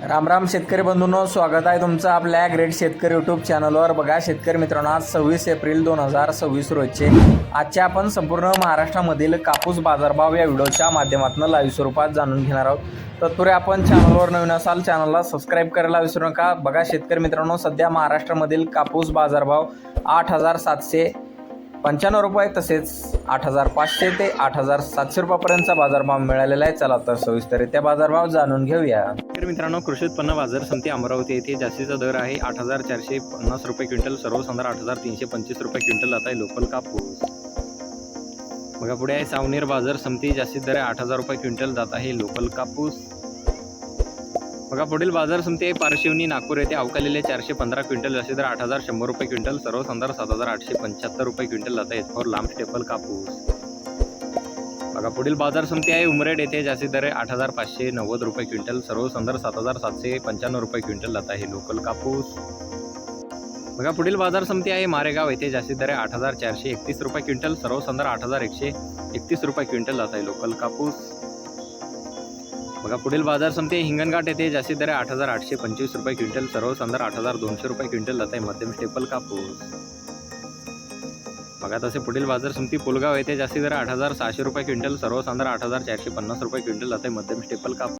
राम राम शेतकरी बंधूंनो, स्वागत आहे तुमचं आपल्या ग्रेट शेतकरी यूट्यूब चॅनलवर। बघा शेतकरी मित्रांनो, आज 26 एप्रिल 2026 रोजचे आजचे आपण संपूर्ण महाराष्ट्रामधील कापूस बाजारभाव या व्हिडिओच्या माध्यमातून लाईव्ह स्वरूपात जाणून घेणार आहोत। तत्पूर्वी आपण चॅनलवर नवीन असाल चॅनलला सबस्क्राईब करायला विसरू नका। बघा शेतकरी मित्रांनो, सध्या महाराष्ट्रामधील कापूस बाजारभाव 8,795 रुपये तसेच 8,500 ते 8,700 रुपयापर्यंतचा बाजारभाव मिळालेला आहे। चला तर सविस्तररित्या बाजारभाव जाणून घेऊया। तर मित्रांनो, कृषी उत्पन्न बाजार समिती अमरावती येथे जास्तीचा दर आहे 8,450 रुपये क्विंटल, सर्वसाधारण 8,325 रुपये क्विंटल जात आहे लोकल कापूस। बघा पुढे आहे सावनेर बाजार समिती, जास्तीत दर आहे 8,000 रुपये क्विंटल जात आहे लोकल कापूस। बघा पुढील बाजार समिती आहे पारशिवनी नागपूर येथे, अवकालेले 415 क्विंटल, जास्तीत दर 8,100 रुपये क्विंटल, सर्वसाधारण 7,875 रुपये क्विंटल जात आहे फॉर लांब स्टेपल कापूस। बघा पुढील बाजार समिती आहे उमरेड येथे, जास्तीत दर 8,590 रुपये क्विंटल, सर्वसाधारण 7,795 रुपये क्विंटल जात आहे लोकल कापूस। बघा पुढील बाजार समिती आहे मारेगाव येथे, जास्तीत दर 8,431 रुपये क्विंटल, सर्वसाधारण 8,131 रुपये क्विंटल जात आहे लोकल कापूस। बघा पुढील बाजार समिती हिंगणघाट येथे, जास्तीत दर 8,825 रुपये क्विंटल, सर्वसाधारण 8,200 रुपये क्विंटल जात आहे मध्यम स्टेपल कापूस। बघा तसे पुढील बाजार समिती पुलगाव येथे, जास्तीत दर 8,600 रुपये क्विंटल, सर्वसाधारण 8,450 रुपये क्विंटल जात आहे मध्यम स्टेपल कापूस।